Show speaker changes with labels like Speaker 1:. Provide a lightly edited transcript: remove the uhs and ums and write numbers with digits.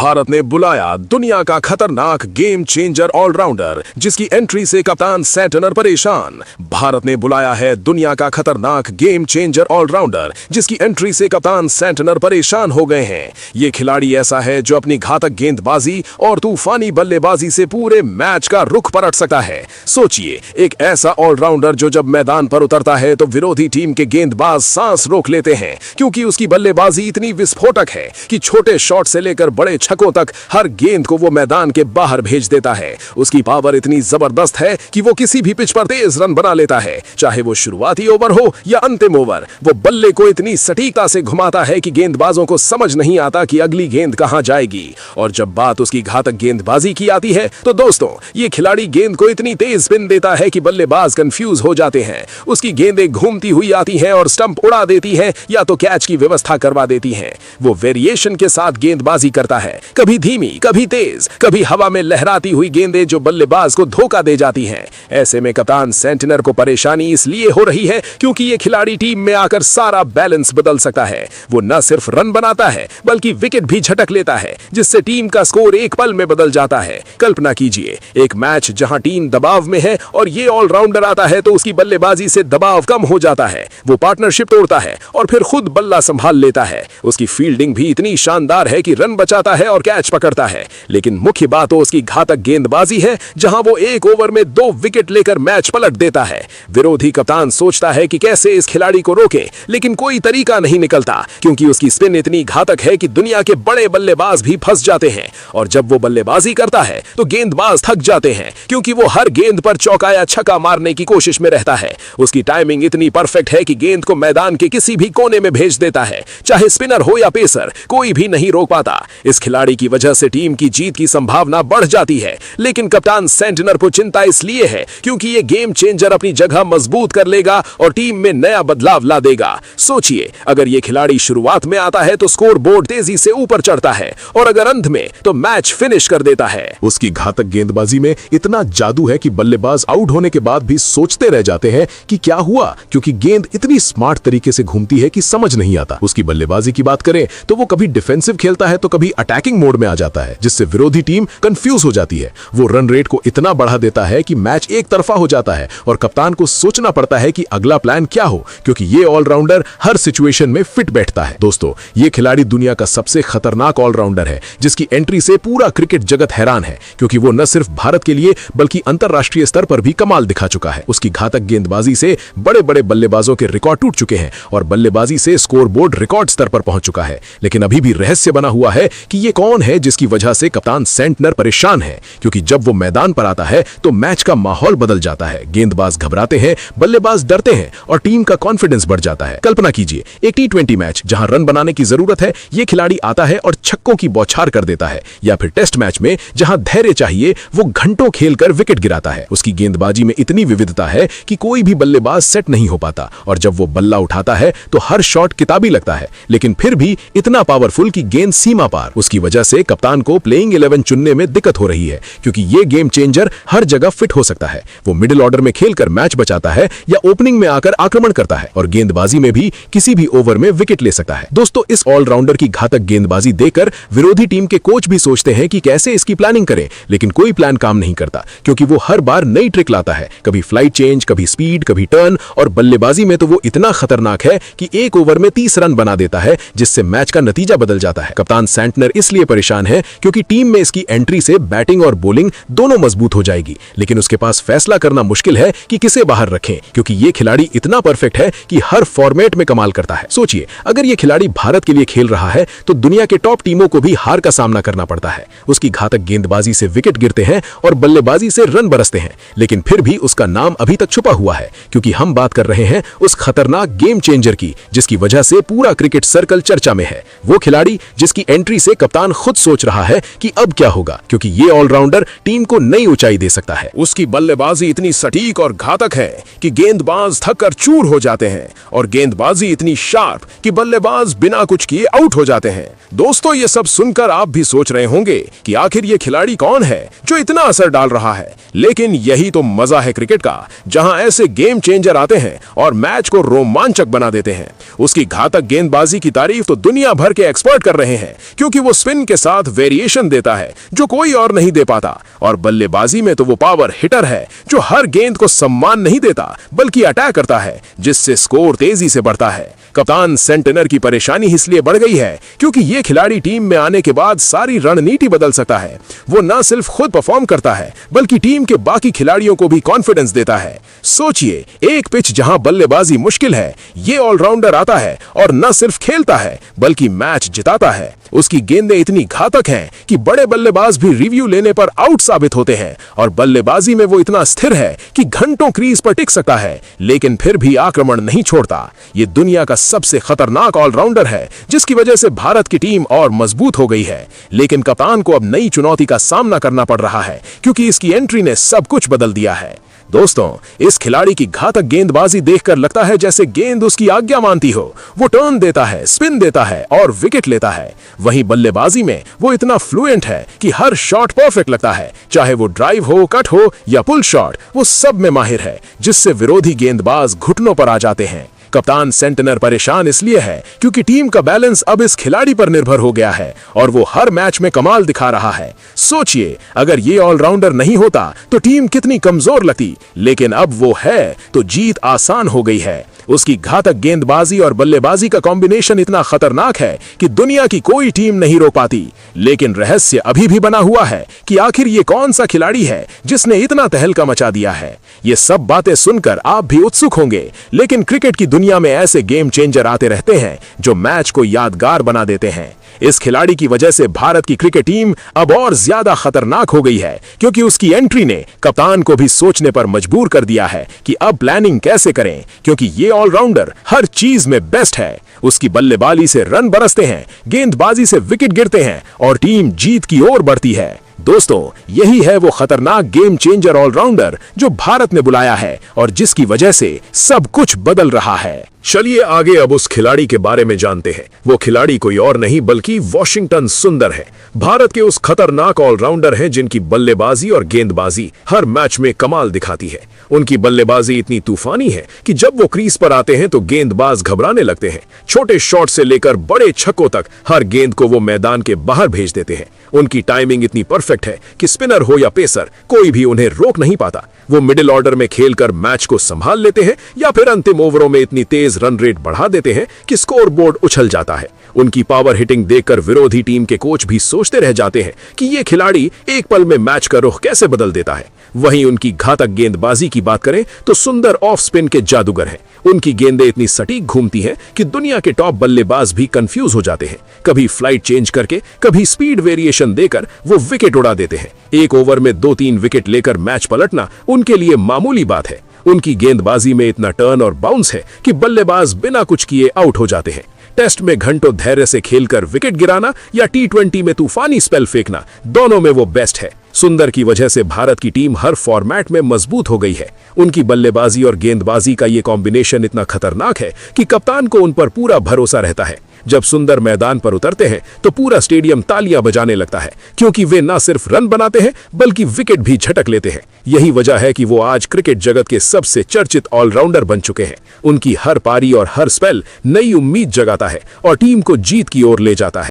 Speaker 1: भारत ने बुलाया दुनिया का खतरनाक गेम चेंजर ऑलराउंडर जिसकी एंट्री से कप्तान सेंटनर परेशान। भारत ने बुलाया है दुनिया का खतरनाक गेम चेंजर ऑलराउंडर जिसकी एंट्री से कप्तान सेंटनर परेशान हो गए हैं। ये खिलाड़ी ऐसा है जो अपनी घातक गेंदबाजी और तूफानी बल्लेबाजी से पूरे मैच का रुख पलट सकता है। सोचिए, एक ऐसा ऑलराउंडर जो जब मैदान पर उतरता है तो विरोधी टीम के गेंदबाज सांस रोक लेते हैं क्योंकि उसकी बल्लेबाजी इतनी विस्फोटक है कि छोटे शॉट से लेकर बड़े छक्कों तक हर गेंद को वो मैदान के बाहर भेज देता है। उसकी पावर इतनी जबरदस्त है कि वो किसी भी पिच पर तेज रन बना लेता है, चाहे वो शुरुआती ओवर हो या अंतिम ओवर। वो बल्ले को इतनी सटीकता से घुमाता है कि गेंदबाजों को समझ नहीं आता कि अगली गेंद कहां जाएगी। और जब बात उसकी घातक गेंदबाजी की आती है तो दोस्तों, ये खिलाड़ी गेंद को इतनी तेज स्पिन देता है कि बल्लेबाज कंफ्यूज हो जाते हैं। उसकी गेंदें घूमती हुई आती हैं और स्टंप उड़ा देती हैं या तो कैच की व्यवस्था करवा देती हैं। वो वेरिएशन के साथ गेंदबाजी करता है, कभी धीमी, कभी तेज, कभी हवा में लहराती हुई गेंदें जो बल्लेबाज को धोखा दे जाती हैं। ऐसे में कप्तान सेंटनर को परेशानी इसलिए हो रही है क्योंकि ये खिलाड़ी टीम में आकर सारा बैलेंस बदल सकता है। वो न सिर्फ रन बनाता है बल्कि विकेट भी झटक लेता है जिससे टीम का स्कोर एक पल में बदल जाता है। कल्पना कीजिए, एक मैच जहां टीम दबाव में है और ये ऑलराउंडर आता है तो उसकी बल्लेबाजी से दबाव कम हो जाता है। वो पार्टनरशिप तोड़ता है और फिर खुद बल्ला संभाल लेता है। उसकी फील्डिंग भी इतनी शानदार है कि रन बचाता है और कैच पकड़ता है। लेकिन मुख्य बात तो उसकी घातक गेंदबाजी है जहां वो एक ओवर में 2 विकेट लेकर मैच पलट देता है। विरोधी कप्तान सोचता है कि कैसे इस खिलाड़ी को रोके, लेकिन कोई तरीका नहीं निकलता क्योंकि उसकी स्पिन इतनी घातक है कि दुनिया के बड़े बल्लेबाज भी फंस जाते हैं। और जब वो बल्लेबाजी करता है तो गेंदबाज थक जाते हैं क्योंकि वो हर गेंद पर चौका या छक्का मारने की कोशिश में रहता है। उसकी टाइमिंग इतनी परफेक्ट है कि गेंद को मैदान के किसी भी कोने में भेज देता है, चाहे स्पिनर हो या पेसर, कोई भी नहीं रोक पाता। इस खिलाड़ी की वजह से टीम की जीत की संभावना बढ़ जाती है। लेकिन कप्तान सेंटनर को चिंता इसलिए है क्योंकि ये गेम चेंजर अपनी जगह मजबूत कर लेगा और टीम में नया बदलाव ला देगा। सोचिए, अगर ये खिलाड़ी शुरुआत में आता है तो स्कोर बोर्ड तेजी से ऊपर चढ़ता है और अगर अंत में तो मैच फिनिश कर देता है।
Speaker 2: उसकी घातक गेंदबाजी में इतना जादू है कि बल्लेबाज आउट होने के बाद भी सोचते रह जाते हैं कि क्या हुआ, क्योंकि गेंद इतनी स्मार्ट तरीके से घूमती है कि समझ नहीं आता। उसकी बल्लेबाजी की बात करें तो वो कभी डिफेंसिव खेलता है तो कभी अटैकिंग मोड में आ जाता है जिससे विरोधी टीम कंफ्यूज हो जाती है। वो रन रेट को इतना बढ़ा देता है कि मैच एक तरफा हो जाता है और कप्तान को सोचना पड़ता है कि अगला प्लान क्या हो, क्योंकि ये ऑलराउंडर हर सिचुएशन में फिट बैठता है। दोस्तों, ये खिलाड़ी दुनिया का सबसे खतरनाक ऑलराउंडर है जिसकी एंट्री से पूरा क्रिकेट जगत हैरान है क्योंकि वो न सिर्फ भारत के लिए बल्कि अंतरराष्ट्रीय स्तर पर भी कमाल दिखा चुका है। उसकी घातक गेंदबाजी से बड़े बड़े बल्लेबाजों के रिकॉर्ड टूट चुके हैं और बल्लेबाजी से स्कोरबोर्ड रिकॉर्ड स्तर पर पहुंच चुका है। लेकिन अभी भी रहस्य बना हुआ है कि ये कौन है जिसकी वजह से कप्तान सेंटनर परेशान है, क्योंकि जब वो मैदान पर आता है तो मैच का माहौल बदल जाता है। गेंदबाज घबराते हैं, बल्लेबाज डरते हैं और टीम का कॉन्फिडेंस बढ़ जाता है। कल्पना कीजिए, एक T20 मैच जहां रन बनाने की जरूरत है, ये खिलाड़ी आता है और छक्कों की बौछार कर देता है, या फिर टेस्ट मैच में जहां धैर्य चाहिए वो घंटों खेलकर विकेट गिराता है। उसकी गेंदबाजी में इतनी विविधता है कि कोई भी बल्लेबाज सेट नहीं हो पाता और जब वो बल्ला उठाता है तो हर शॉट किताबी लगता है, लेकिन फिर भी इतना पावरफुल कि गेंद सीमा पार। उसकी वजह से कप्तान को प्लेइंग 11 चुनने में दिक्कत हो रही है क्योंकि ये गेम चेंजर हर जगह फिट हो सकता है। वो मिडिल ऑर्डर में खेलकर मैच बचाता है या ओपनिंग में आकर आक्रमण करता है और गेंदबाजी में भी किसी भी ओवर में विकेट ले सकता है। दोस्तों, इस ऑलराउंडर की घातक गेंदबाजी देखकर विरोधी टीम के कोच भी सोचते हैं कि कैसे इसकी प्लानिंग करें, लेकिन कोई प्लान काम नहीं करता क्योंकि वो हर बार नई ट्रिक लाता है, कभी फ्लाइट चेंज, कभी स्पीड, कभी टर्न, और बल्लेबाजी में तो वो इतना खतरनाक है कि एक ओवर में 30 रन बना देता है जिससे मैच का नतीजा बदल जाता है। कप्तान सेंटनर इसलिए परेशान है क्योंकि टीम में इसकी एंट्री से बैटिंग और बॉलिंग दोनों मजबूत हो जाएगी, लेकिन उसके पास फैसला करना मुश्किल है कि किसे बाहर रखें क्योंकि ये खिलाड़ी इतना परफेक्ट है कि हर फॉर्मेट में कमाल करता है। सोचिए, अगर ये खिलाड़ी भारत के लिए खेल रहा है तो दुनिया के टॉप टीमों को भी हार का सामना करना पड़ता है। उसकी घातक गेंदबाजी से विकेट गिरते हैं और बल्लेबाजी से रन बरसते हैं, लेकिन फिर भी उसका नाम अभी तक छुपा हुआ है क्योंकि हम बात कर रहे हैं उस खतरनाक गेम चेंजर की जिसकी वजह से पूरा क्रिकेट सर्कल चर्चा में है। वो खिलाड़ी जिसकी एंट्री से कप्तान खुद सोच रहा है कि अब क्या होगा, क्योंकि ये ऑलराउंडर टीम को नई ऊंचाई दे सकता है।
Speaker 1: उसकी बल्लेबाजी इतनी सटीक और घातक है कि गेंदबाज थक कर चूर हो जाते हैं और गेंदबाजी इतनी शार्प कि बल्लेबाज बिना कुछ किए आउट हो जाते हैं। दोस्तों, ये सब सुनकर आप भी सोच रहे होंगे कि आखिर ये खिलाड़ी कौन है जो इतना असर डाल रहा है, लेकिन यही तो मजा है क्रिकेट का, जहां ऐसे गेम चेंजर आते हैं और मैच को रोमांचक बना देते हैं। उसकी घातक गेंदबाजी की तारीफ तो दुनिया भर के एक्सपर्ट कर रहे हैं क्योंकि वो स्पिन के साथ वेरिएशन देता है जो कोई और नहीं दे पाता, और बल्लेबाजी में तो वो पावर हिटर है जो हर गेंद को सम्मान नहीं देता बल्कि अटैक करता है, जिससे स्कोर तेजी से बढ़ता है। कप्तान सेंटनर की परेशानी इसलिए बढ़ गई है क्योंकि ये खिलाड़ी टीम में आने के बाद सारी रणनीति बदल सकता है। वो न सिर्फ खुद परफॉर्म करता है बल्कि टीम के बाकी खिलाड़ियों को भी कॉन्फिडेंस देता है। सोचिए, एक पिच जहां बल्लेबाजी मुश्किल है, ये ऑलराउंडर आता है और न सिर्फ खेलता है बल्कि मैच जिताता है। उसकी गेंदें इतनी घातक हैं कि बड़े बल्लेबाज भी रिव्यू लेने पर आउट साबित होते हैं, और बल्लेबाजी में वो इतना स्थिर है कि घंटों क्रीज पर टिक सकता है लेकिन फिर भी आक्रमण नहीं छोड़ता। ये दुनिया का सबसे खतरनाक ऑलराउंडर है जिसकी वजह से भारत की टीम और मजबूत हो गई है। लेकिन कप्तान को अब नई चुनौती का सामना करना पड़ रहा है क्योंकि इसकी एंट्री ने सब कुछ बदल दिया है। दोस्तों, इस खिलाड़ी की घातक गेंदबाजी देखकर लगता है जैसे गेंद उसकी आज्ञा मानती हो। वो टर्न देता है, स्पिन देता है और विकेट लेता है। वहीं बल्लेबाजी में वो इतना फ्लुएंट है कि हर शॉट परफेक्ट लगता है, चाहे वो ड्राइव हो, कट हो या पुल शॉट, वो सब में माहिर है, जिससे विरोधी गेंदबाज घुटनों पर आ जाते हैं। कप्तान सेंटनर परेशान इसलिए है क्योंकि टीम का बैलेंस अब इस खिलाड़ी पर निर्भर हो गया है और वो हर मैच में कमाल दिखा रहा है। सोचिए, अगर ये ऑलराउंडर नहीं होता तो टीम कितनी कमजोर लगती, लेकिन अब वो है तो जीत आसान हो गई है। उसकी घातक गेंदबाजी और बल्लेबाजी का कॉम्बिनेशन इतना खतरनाक है कि दुनिया की कोई टीम नहीं रोक पाती। लेकिन रहस्य अभी भी बना हुआ है कि आखिर ये कौन सा खिलाड़ी है जिसने इतना तहलका मचा दिया है। ये सब बातें सुनकर आप भी उत्सुक होंगे, लेकिन क्रिकेट की दुनिया में ऐसे गेम चेंजर आते रहते हैं जो मैच को यादगार बना देते हैं। इस खिलाड़ी की वजह से भारत की क्रिकेट टीम अब और ज्यादा खतरनाक हो गई है क्योंकि उसकी एंट्री ने कप्तान को भी सोचने पर मजबूर कर दिया है कि अब प्लानिंग कैसे करें, क्योंकि ये ऑलराउंडर हर चीज में बेस्ट है। उसकी बल्लेबाजी से रन बरसते हैं, गेंदबाजी से विकेट गिरते हैं और टीम जीत की ओर बढ़ती है। दोस्तों, यही है वो खतरनाक गेम चेंजर ऑलराउंडर जो भारत ने बुलाया है और जिसकी वजह से सब कुछ बदल रहा है।
Speaker 2: चलिए आगे अब उस खिलाड़ी के बारे में जानते हैं। वो खिलाड़ी कोई और नहीं बल्कि वॉशिंगटन सुंदर है। भारत के उस खतरनाक ऑलराउंडर हैं जिनकी बल्लेबाजी और गेंदबाजी हर मैच में कमाल दिखाती है। उनकी बल्लेबाजी इतनी तूफानी है कि जब वो क्रीज पर आते हैं तो गेंदबाज घबराने लगते हैं। छोटे शॉट से लेकर बड़े छक्कों तक हर गेंद को वो मैदान के बाहर भेज देते हैं। उनकी टाइमिंग इतनी परफेक्ट है कि स्पिनर हो या पेसर, कोई भी उन्हें रोक नहीं पाता। वो मिडिल ऑर्डर में खेलकर मैच को संभाल लेते हैं या फिर अंतिम ओवरों में इतनी तेज रन रेट बढ़ा देते हैं कि स्कोर बोर्ड उछल जाता है। उनकी पावर हिटिंग देखकर विरोधी टीम के कोच भी सोचते रह जाते हैं कि ये खिलाड़ी एक पल में मैच का रुख कैसे बदल देता है। वहीं उनकी घातक गेंदबाजी की बात करें तो सुंदर ऑफ स्पिन के जादूगर हैं। उनकी गेंदें इतनी सटीक घूमती हैं कि दुनिया के टॉप बल्लेबाज भी कंफ्यूज हो जाते हैं। कभी फ्लाइट चेंज करके, कभी स्पीड वेरिएशन देकर वो विकेट उड़ा देते हैं। एक ओवर में 2-3 विकेट लेकर मैच पलटना उनके लिए मामूली बात है। उनकी गेंदबाजी में इतना टर्न और बाउंस है कि बल्लेबाज बिना कुछ किए आउट हो जाते हैं। टेस्ट में घंटों धैर्य से खेलकर विकेट गिराना या T20 में तूफानी स्पेल फेंकना, दोनों में वो बेस्ट है। सुंदर की वजह से भारत की टीम हर फॉर्मेट में मजबूत हो गई है। उनकी बल्लेबाजी और गेंदबाजी का ये कॉम्बिनेशन इतना खतरनाक है कि कप्तान को उन पर पूरा भरोसा रहता है। जब सुंदर मैदान पर उतरते हैं तो पूरा स्टेडियम तालियां बजाने लगता है, क्योंकि वे न सिर्फ रन बनाते हैं बल्कि विकेट भी झटक लेते हैं। यही वजह है कि वो आज क्रिकेट जगत के सबसे चर्चित ऑलराउंडर बन चुके हैं। उनकी हर पारी और हर स्पेल नई उम्मीद जगाता है और टीम को जीत की ओर ले जाता है।